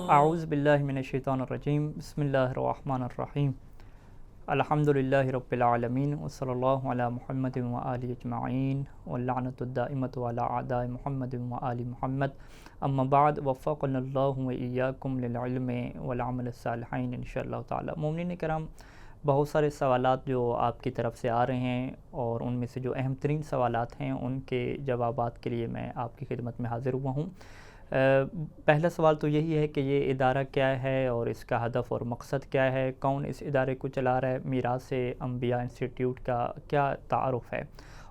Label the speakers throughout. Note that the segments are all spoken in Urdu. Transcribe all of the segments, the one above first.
Speaker 1: اعوذ باللہ من الشیطان الرجیم، بسم اللہ الرحمن الرحیم، الحمدللہ رب العالمین، وصلی اللہ علی محمد وآلہ اجمعین، واللعنۃ الدائمۃ علی اعداء محمد وآل محمد، اما بعد، وفقنا اللہ وإیاکم للعلم والعمل الصالحین انشاءاللہ تعالی۔ مومنین کرام، بہت سارے سوالات جو آپ کی طرف سے آ رہے ہیں اور ان میں سے جو اہم ترین سوالات ہیں ان کے جوابات کے لیے میں آپ کی خدمت میں حاضر ہوا ہوں۔ پہلا سوال تو یہی ہے کہ یہ ادارہ کیا ہے اور اس کا ہدف اور مقصد کیا ہے، کون اس ادارے کو چلا رہا ہے، میراث انبیاء انسٹیٹیوٹ کا کیا تعارف ہے،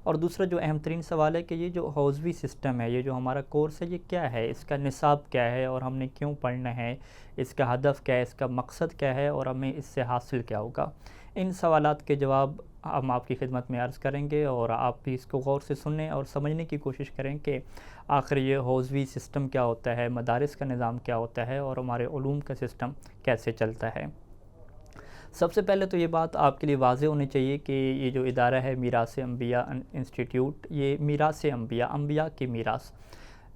Speaker 1: اور دوسرا جو اہم ترین سوال ہے کہ یہ جو حوزوی سسٹم ہے، یہ جو ہمارا کورس ہے، یہ کیا ہے، اس کا نصاب کیا ہے اور ہم نے کیوں پڑھنا ہے، اس کا ہدف کیا ہے، اس کا مقصد کیا ہے اور ہمیں اس سے حاصل کیا ہوگا۔ ان سوالات کے جواب ہم آپ کی خدمت میں عرض کریں گے اور آپ بھی اس کو غور سے سنیں اور سمجھنے کی کوشش کریں کہ آخر یہ حوزوی سسٹم کیا ہوتا ہے، مدارس کا نظام کیا ہوتا ہے اور ہمارے علوم کا سسٹم کیسے چلتا ہے۔ سب سے پہلے تو یہ بات آپ کے لیے واضح ہونی چاہیے کہ یہ جو ادارہ ہے میراث انبیاء انسٹیٹیوٹ، یہ میراث انبیاء کی میراث،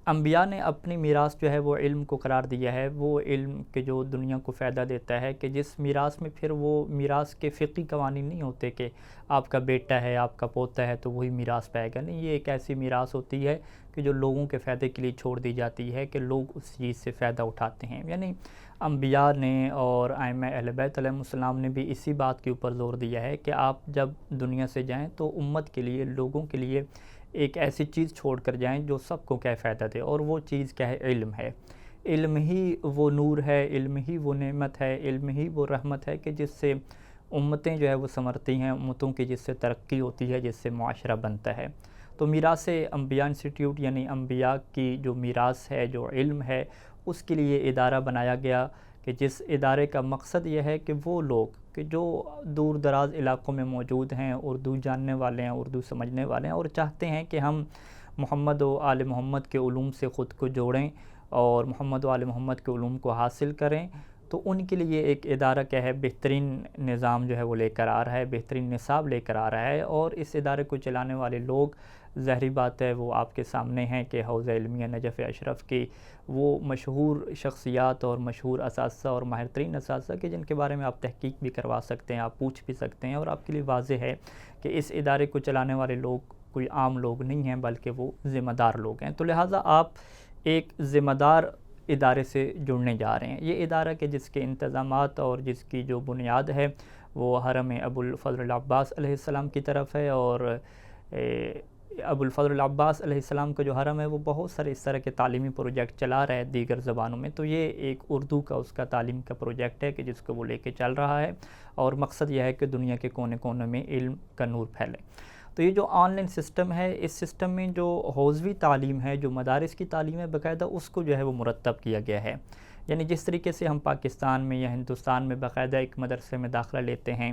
Speaker 1: انبیاء نے اپنی میراث جو ہے وہ علم کو قرار دیا ہے، وہ علم کے جو دنیا کو فائدہ دیتا ہے، کہ جس میراث میں پھر وہ میراث کے فقہی قوانین نہیں ہوتے کہ آپ کا بیٹا ہے، آپ کا پوتا ہے تو وہی میراث پائے گا، نہیں، یہ ایک ایسی میراث ہوتی ہے کہ جو لوگوں کے فائدے کے لیے چھوڑ دی جاتی ہے کہ لوگ اس چیز سے فائدہ اٹھاتے ہیں۔ یعنی انبیاء نے اور ائمہ اہل بیت علیہم السلام نے بھی اسی بات کے اوپر زور دیا ہے کہ آپ جب دنیا سے جائیں تو امت کے لیے، لوگوں کے لیے ایک ایسی چیز چھوڑ کر جائیں جو سب کو کیا فائدہ دے، اور وہ چیز کیا ہے، علم ہے۔ علم ہی وہ نور ہے، علم ہی وہ نعمت ہے، علم ہی وہ رحمت ہے کہ جس سے امتیں جو ہے وہ سنورتی ہیں، امتوں کی جس سے ترقی ہوتی ہے، جس سے معاشرہ بنتا ہے۔ تو میراث انبیاء انسٹیٹیوٹ یعنی انبیاء کی جو میراث ہے، جو علم ہے، اس کے لیے ادارہ بنایا گیا کہ جس ادارے کا مقصد یہ ہے کہ وہ لوگ کہ جو دور دراز علاقوں میں موجود ہیں، اردو جاننے والے ہیں، اردو سمجھنے والے ہیں اور چاہتے ہیں کہ ہم محمد و آل محمد کے علوم سے خود کو جوڑیں اور محمد و آل محمد کے علوم کو حاصل کریں، تو ان کے لیے ایک ادارہ کیا ہے، بہترین نظام جو ہے وہ لے کر آ رہا ہے، بہترین نصاب لے کر آ رہا ہے۔ اور اس ادارے کو چلانے والے لوگ، ظاہری بات ہے وہ آپ کے سامنے ہیں کہ حوزہ علمیہ نجف اشرف کی وہ مشہور شخصیات اور مشہور اساتذہ اور ماہر ترین اساتذہ کہ جن کے بارے میں آپ تحقیق بھی کروا سکتے ہیں، آپ پوچھ بھی سکتے ہیں، اور آپ کے لیے واضح ہے کہ اس ادارے کو چلانے والے لوگ کوئی عام لوگ نہیں ہیں بلکہ وہ ذمہ دار لوگ ہیں۔ تو لہٰذا آپ ایک ذمہ دار ادارے سے جڑنے جا رہے ہیں۔ یہ ادارہ کہ جس کے انتظامات اور جس کی جو بنیاد ہے وہ حرم ابو الفضل العباس علیہ السلام کی طرف ہے، اور ابو الفضل العباس علیہ السلام کا جو حرم ہے وہ بہت سارے اس طرح کے تعلیمی پروجیکٹ چلا رہا ہے دیگر زبانوں میں، تو یہ ایک اردو کا اس کا تعلیم کا پروجیکٹ ہے کہ جس کو وہ لے کے چل رہا ہے، اور مقصد یہ ہے کہ دنیا کے کونے کونے میں علم کا نور پھیلے۔ تو یہ جو آن لائن سسٹم ہے، اس سسٹم میں جو حوزوی تعلیم ہے، جو مدارس کی تعلیم ہے، باقاعدہ اس کو جو ہے وہ مرتب کیا گیا ہے۔ یعنی جس طریقے سے ہم پاکستان میں یا ہندوستان میں باقاعدہ ایک مدرسے میں داخلہ لیتے ہیں،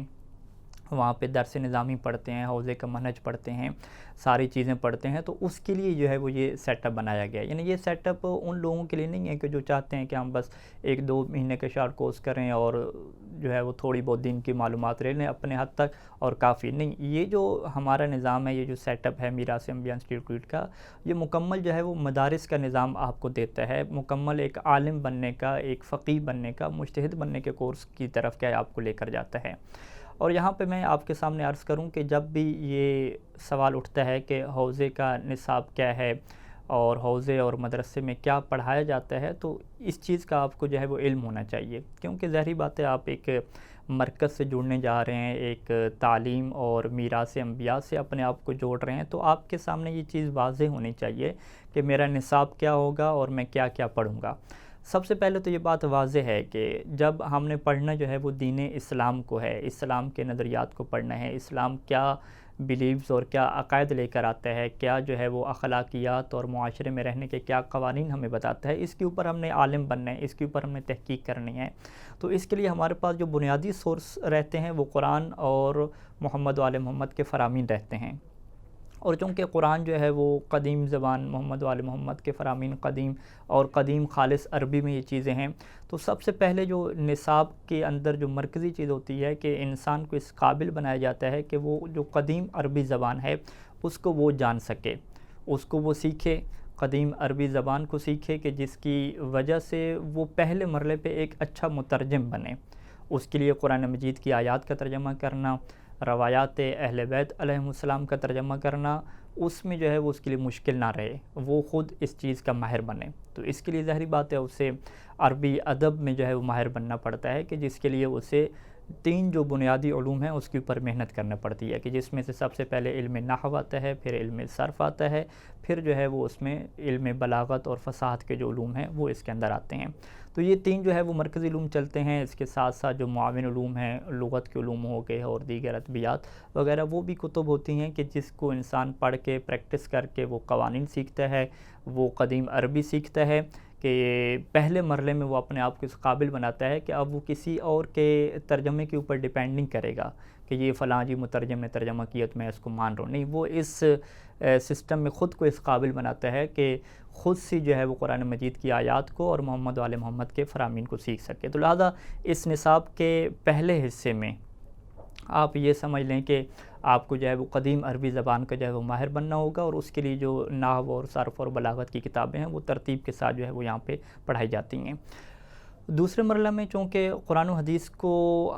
Speaker 1: وہاں پہ درس نظامی پڑھتے ہیں، حوزے کا منہج پڑھتے ہیں، ساری چیزیں پڑھتے ہیں، تو اس کے لیے جو ہے وہ یہ سیٹ اپ بنایا گیا ہے۔ یعنی یہ سیٹ اپ ان لوگوں کے لیے نہیں ہے کہ جو چاہتے ہیں کہ ہم بس 1-2 مہینے کا شارٹ کورس کریں اور جو ہے وہ تھوڑی بہت دین کی معلومات لے لیں اپنے حد تک اور کافی نہیں۔ یہ جو ہمارا نظام ہے، یہ جو سیٹ اپ ہے میراث انبیاء انسٹیٹیوٹ کا، یہ مکمل جو ہے وہ مدارس کا نظام آپ کو دیتا ہے، مکمل ایک عالم بننے کا، ایک فقیہ بننے کا، مجتہد بننے کے کورس کی طرف کیا ہے آپ کو لے کر جاتا ہے۔ اور یہاں پہ میں آپ کے سامنے عرض کروں کہ جب بھی یہ سوال اٹھتا ہے کہ حوزے کا نصاب کیا ہے اور حوزے اور مدرسے میں کیا پڑھایا جاتا ہے، تو اس چیز کا آپ کو جو ہے وہ علم ہونا چاہیے، کیونکہ ظاہری بات ہے آپ ایک مرکز سے جڑنے جا رہے ہیں، ایک تعلیم اور میراث انبیاء سے اپنے آپ کو جوڑ رہے ہیں، تو آپ کے سامنے یہ چیز واضح ہونی چاہیے کہ میرا نصاب کیا ہوگا اور میں کیا کیا پڑھوں گا۔ سب سے پہلے تو یہ بات واضح ہے کہ جب ہم نے پڑھنا جو ہے وہ دین اسلام کو ہے، اسلام کے نظریات کو پڑھنا ہے، اسلام کیا بیلیوز اور کیا عقائد لے کر آتا ہے، کیا جو ہے وہ اخلاقیات اور معاشرے میں رہنے کے کیا قوانین ہمیں بتاتا ہے، اس کے اوپر ہم نے عالم بننا ہے، اس کے اوپر ہم نے تحقیق کرنی ہے۔ تو اس کے لیے ہمارے پاس جو بنیادی سورس رہتے ہیں وہ قرآن اور محمد و آل محمد کے فرامین رہتے ہیں، اور چونکہ قرآن جو ہے وہ قدیم زبان محمد و آل محمد کے فرامین قدیم اور قدیم خالص عربی میں یہ چیزیں ہیں، تو سب سے پہلے جو نصاب کے اندر جو مرکزی چیز ہوتی ہے کہ انسان کو اس قابل بنایا جاتا ہے کہ وہ جو قدیم عربی زبان ہے اس کو وہ جان سکے، اس کو وہ سیکھے، قدیم عربی زبان کو سیکھے کہ جس کی وجہ سے وہ پہلے مرحلے پہ ایک اچھا مترجم بنے۔ اس کے لیے قرآن مجید کی آیات کا ترجمہ کرنا، روایات اہل بیت علیہم السلام کا ترجمہ کرنا، اس میں جو ہے وہ اس کے لیے مشکل نہ رہے، وہ خود اس چیز کا ماہر بنے۔ تو اس کے لیے ظاہری بات ہے اسے عربی ادب میں جو ہے وہ ماہر بننا پڑتا ہے، کہ جس کے لیے اسے 3 جو بنیادی علوم ہیں اس کے اوپر محنت کرنا پڑتی ہے، کہ جس میں سے سب سے پہلے علم نحو آتا ہے، پھر علم صرف آتا ہے، پھر جو ہے وہ اس میں علم بلاغت اور فصاحت کے جو علوم ہیں وہ اس کے اندر آتے ہیں۔ تو یہ 3 جو ہے وہ مرکزی علوم چلتے ہیں۔ اس کے ساتھ ساتھ جو معاون علوم ہیں، لغت کے علوم ہو گئے اور دیگر ادبیات وغیرہ، وہ بھی کتب ہوتی ہیں کہ جس کو انسان پڑھ کے پریکٹس کر کے وہ قوانین سیکھتا ہے، وہ قدیم عربی سیکھتا ہے، کہ پہلے مرحلے میں وہ اپنے آپ کو اس قابل بناتا ہے کہ اب وہ کسی اور کے ترجمے کے اوپر ڈیپینڈ نہیں کرے گا کہ یہ فلاں جی مترجم نے ترجمہ کیا تو میں اس کو مان رہا ہوں، نہیں، وہ اس سسٹم میں خود کو اس قابل بناتا ہے کہ خود سے جو ہے وہ قرآن مجید کی آیات کو اور محمد و آل محمد کے فرامین کو سیکھ سکے۔ تو لہذا اس نصاب کے پہلے حصے میں آپ یہ سمجھ لیں کہ آپ کو جو ہے وہ قدیم عربی زبان کا جو ہے وہ ماہر بننا ہوگا، اور اس کے لیے جو نحو اور صرف اور بلاغت کی کتابیں ہیں وہ ترتیب کے ساتھ جو ہے وہ یہاں پہ پڑھائی جاتی ہیں۔ دوسرے مرحلہ میں چونکہ قرآن و حدیث کو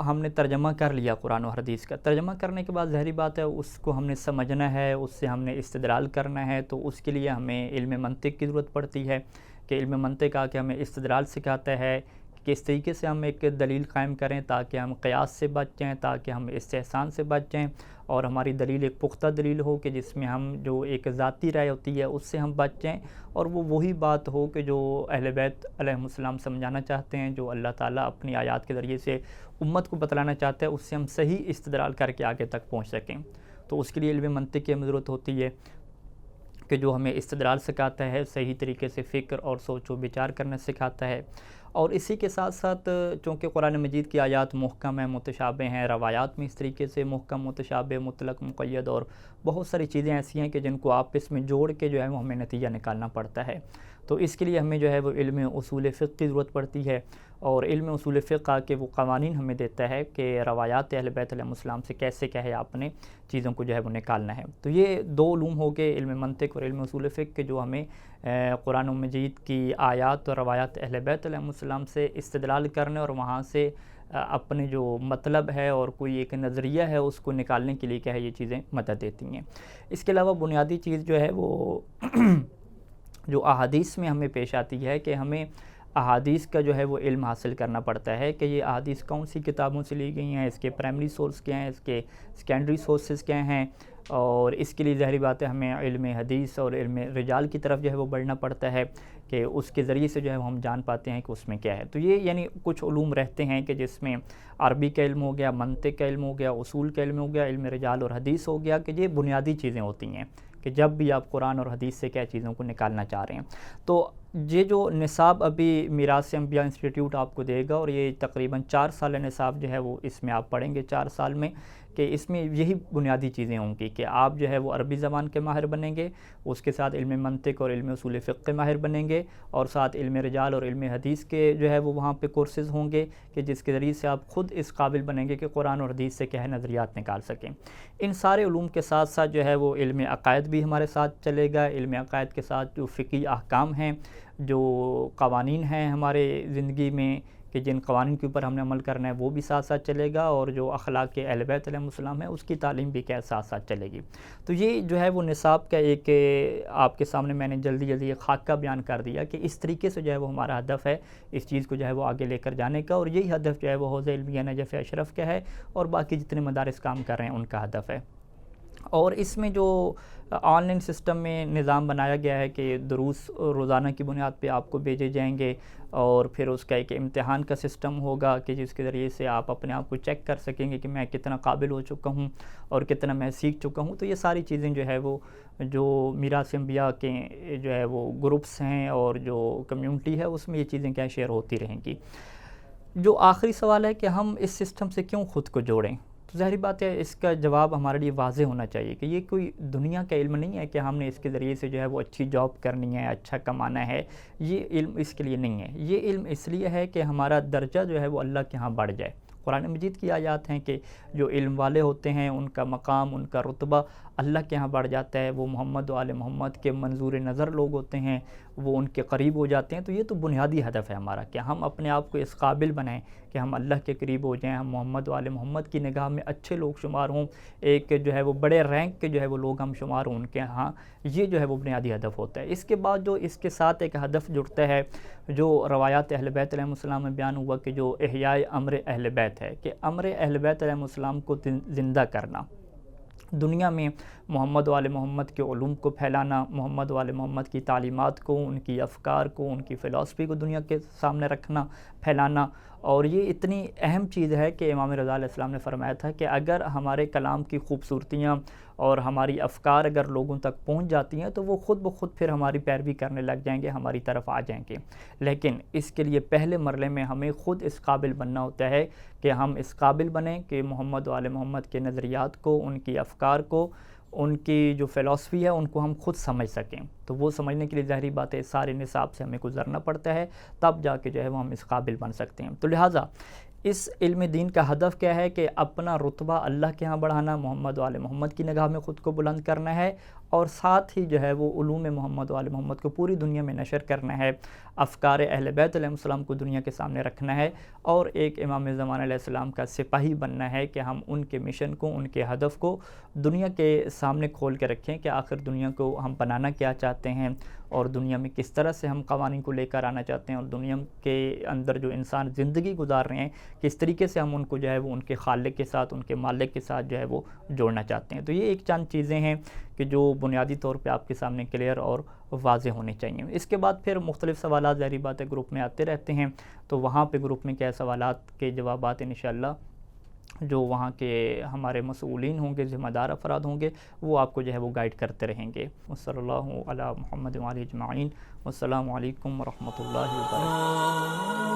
Speaker 1: ہم نے ترجمہ کر لیا، قرآن و حدیث کا ترجمہ کرنے کے بعد ظاہری بات ہے اس کو ہم نے سمجھنا ہے، اس سے ہم نے استدلال کرنا ہے، تو اس کے لیے ہمیں علم منطق کی ضرورت پڑتی ہے، کہ علم منطق آ کے ہمیں استدلال سکھاتا ہے کہ اس طریقے سے ہم ایک دلیل قائم کریں تاکہ ہم قیاس سے بچ جائیں، تاکہ ہم استحسان سے بچ جائیں، اور ہماری دلیل ایک پختہ دلیل ہو کہ جس میں ہم جو ایک ذاتی رائے ہوتی ہے اس سے ہم بچ جائیں، اور وہ وہی بات ہو کہ جو اہل بیت علیہم السلام سمجھانا چاہتے ہیں، جو اللہ تعالیٰ اپنی آیات کے ذریعے سے امت کو بتلانا چاہتا ہے، اس سے ہم صحیح استدلال کر کے آگے تک پہنچ سکیں۔ تو اس کے لیے علم منطق کی ہمیں ضرورت ہوتی ہے کہ جو ہمیں استدلال سکھاتا ہے، صحیح طریقے سے فکر اور سوچ و بچار کرنا سکھاتا ہے۔ اور اسی کے ساتھ ساتھ چونکہ قرآن مجید کی آیات محکم ہیں، متشابہ ہیں، روایات میں اس طریقے سے محکم، متشابہ، مطلق، مقید اور بہت ساری چیزیں ایسی ہیں کہ جن کو آپس میں جوڑ کے جو ہے وہ ہمیں نتیجہ نکالنا پڑتا ہے۔ تو اس کے لیے ہمیں جو ہے وہ علم اصول فقہ کی ضرورت پڑتی ہے، اور علم اصول فقہ کے وہ قوانین ہمیں دیتا ہے کہ روایات اہل بیت علیہ السلام سے کیسے کیا ہے آپ نے چیزوں کو جو ہے وہ نکالنا ہے۔ تو یہ 2 علوم ہو گئے، علم منطق اور علم اصول فقہ کے، جو ہمیں قرآن مجید کی آیات اور روایات اہل بیت علیہ السلام سے استدلال کرنے اور وہاں سے اپنے جو مطلب ہے اور کوئی ایک نظریہ ہے اس کو نکالنے کے لیے کیا ہے یہ چیزیں مدد دیتی ہیں۔ اس کے علاوہ بنیادی چیز جو ہے وہ جو احادیث میں ہمیں پیش آتی ہے کہ ہمیں احادیث کا جو ہے وہ علم حاصل کرنا پڑتا ہے کہ یہ احادیث کون سی کتابوں سے لی گئی ہیں، اس کے پرائمری سورس کیا ہیں، اس کے سیکنڈری سورسز کیا ہیں، اور اس کے لیے ظاہری بات ہے ہمیں علم حدیث اور علم رجال کی طرف جو ہے وہ بڑھنا پڑتا ہے کہ اس کے ذریعے سے جو ہے ہم جان پاتے ہیں کہ اس میں کیا ہے۔ تو یہ یعنی کچھ علوم رہتے ہیں کہ جس میں عربی کا علم ہو گیا، منطق کا علم ہو گیا، اصول کا علم ہو گیا، علم رجال اور حدیث ہو گیا، کہ یہ بنیادی چیزیں ہوتی ہیں کہ جب بھی آپ قرآن اور حدیث سے کیا چیزوں کو نکالنا چاہ رہے ہیں۔ تو یہ جو نصاب ابھی میراث انبیاء انسٹیٹیوٹ آپ کو دے گا، اور یہ تقریباً 4 سال نصاب جو ہے وہ اس میں آپ پڑھیں گے 4 سال میں، کہ اس میں یہی بنیادی چیزیں ہوں گی کہ آپ جو ہے وہ عربی زبان کے ماہر بنیں گے، اس کے ساتھ علم منطق اور علم اصول فقہ کے ماہر بنیں گے، اور ساتھ علم رجال اور علم حدیث کے جو ہے وہ وہاں پہ کورسز ہوں گے کہ جس کے ذریعے سے آپ خود اس قابل بنیں گے کہ قرآن اور حدیث سے کیا ہے نظریات نکال سکیں۔ ان سارے علوم کے ساتھ ساتھ جو ہے وہ علم عقائد بھی ہمارے ساتھ چلے گا۔ علم عقائد کے ساتھ جو فقہی احکام ہیں، جو قوانین ہیں ہمارے زندگی میں کہ جن قوانین کے اوپر ہم نے عمل کرنا ہے وہ بھی ساتھ ساتھ چلے گا، اور جو اخلاق کے اہل بیت علیہ السلام ہے اس کی تعلیم بھی کیا ساتھ ساتھ چلے گی۔ تو یہ جو ہے وہ نصاب کا ایک آپ کے سامنے میں نے جلدی ایک خاکہ بیان کر دیا کہ اس طریقے سے جو ہے وہ ہمارا ہدف ہے اس چیز کو جو ہے وہ آگے لے کر جانے کا، اور یہی ہدف جو ہے وہ حوزہ علمیہ نجف اشرف کا ہے، اور باقی جتنے مدارس کام کر رہے ہیں ان کا ہدف ہے۔ اور اس میں جو آن لائن سسٹم میں نظام بنایا گیا ہے کہ دروس روزانہ کی بنیاد پہ آپ کو بھیجے جائیں گے، اور پھر اس کا ایک امتحان کا سسٹم ہوگا کہ جس کے ذریعے سے آپ اپنے آپ کو چیک کر سکیں گے کہ میں کتنا قابل ہو چکا ہوں اور کتنا میں سیکھ چکا ہوں۔ تو یہ ساری چیزیں جو ہے وہ جو میراث انبیاء کے جو ہے وہ گروپس ہیں اور جو کمیونٹی ہے اس میں یہ چیزیں کیا شیئر ہوتی رہیں گی۔ جو آخری سوال ہے کہ ہم اس سسٹم سے کیوں خود کو جوڑیں، تو ظاہری بات ہے اس کا جواب ہمارے لیے واضح ہونا چاہیے کہ یہ کوئی دنیا کا علم نہیں ہے کہ ہم نے اس کے ذریعے سے جو ہے وہ اچھی جاب کرنی ہے، اچھا کمانا ہے۔ یہ علم اس کے لیے نہیں ہے، یہ علم اس لیے ہے کہ ہمارا درجہ جو ہے وہ اللہ کے ہاں بڑھ جائے۔ قرآن مجید کی آیات ہیں کہ جو علم والے ہوتے ہیں ان کا مقام، ان کا رتبہ اللہ کے ہاں بڑھ جاتا ہے، وہ محمد و آل محمد کے منظور نظر لوگ ہوتے ہیں، وہ ان کے قریب ہو جاتے ہیں۔ تو یہ تو بنیادی ہدف ہے ہمارا کہ ہم اپنے آپ کو اس قابل بنائیں کہ ہم اللہ کے قریب ہو جائیں، ہم محمد و آل محمد کی نگاہ میں اچھے لوگ شمار ہوں، ایک جو ہے وہ بڑے رینک کے جو ہے وہ لوگ ہم شمار ہوں ان کے ہاں۔ یہ جو ہے وہ بنیادی ہدف ہوتا ہے۔ اس کے بعد جو اس کے ساتھ ایک ہدف جڑتا ہے جو روایات اہل بیت علیہ السلام میں بیان ہوا کہ جو احیاء امر اہل بیت ہے، کہ امر اہل بیت علیہ السلام کو زندہ کرنا، دنیا میں محمد و آل محمد کے علوم کو پھیلانا، محمد و آل محمد کی تعلیمات کو، ان کی افکار کو، ان کی فلسفی کو دنیا کے سامنے رکھنا، پھیلانا۔ اور یہ اتنی اہم چیز ہے کہ امام رضا علیہ السلام نے فرمایا تھا کہ اگر ہمارے کلام کی خوبصورتیاں اور ہماری افکار اگر لوگوں تک پہنچ جاتی ہیں تو وہ خود بخود پھر ہماری پیروی کرنے لگ جائیں گے، ہماری طرف آ جائیں گے۔ لیکن اس کے لیے پہلے مرحلے میں ہمیں خود اس قابل بننا ہوتا ہے کہ ہم اس قابل بنیں کہ محمد و آل محمد کے نظریات کو، ان کی افکار کو، ان کی جو فلسفی ہے ان کو ہم خود سمجھ سکیں۔ تو وہ سمجھنے کے لیے ظاہری بات ہے سارے نصاب سے ہمیں گزرنا پڑتا ہے، تب جا کے جو ہے وہ ہم اس قابل بن سکتے ہیں۔ تو لہٰذا اس علم دین کا ہدف کیا ہے کہ اپنا رتبہ اللہ کے ہاں بڑھانا، محمد و آل محمد کی نگاہ میں خود کو بلند کرنا ہے، اور ساتھ ہی جو ہے وہ علوم محمد و آل محمد کو پوری دنیا میں نشر کرنا ہے، افکار اہل بیت علیہ السلام کو دنیا کے سامنے رکھنا ہے، اور ایک امام زمان علیہ السلام کا سپاہی بننا ہے کہ ہم ان کے مشن کو، ان کے ہدف کو دنیا کے سامنے کھول کے رکھیں کہ آخر دنیا کو ہم بنانا کیا چاہتے ہیں، اور دنیا میں کس طرح سے ہم قوانین کو لے کر آنا چاہتے ہیں، اور دنیا کے اندر جو انسان زندگی گزار رہے ہیں کس طریقے سے ہم ان کو جو ہے وہ ان کے خالق کے ساتھ، ان کے مالک کے ساتھ جو ہے وہ جوڑنا چاہتے ہیں۔ تو یہ ایک چند چیزیں ہیں کہ جو بنیادی طور پہ آپ کے سامنے کلیئر اور واضح ہونے چاہیے۔ اس کے بعد پھر مختلف سوالات ظاہری بات ہے گروپ میں آتے رہتے ہیں، تو وہاں پہ گروپ میں کیا سوالات کے جوابات انشاءاللہ جو وہاں کے ہمارے مسئولین ہوں گے، ذمہ دار افراد ہوں گے، وہ آپ کو جو ہے وہ گائیڈ کرتے رہیں گے۔ وصلی اللہ علی محمد و آلہ اجمعین، والسلام علیکم ورحمۃ اللہ وبرکاتہ۔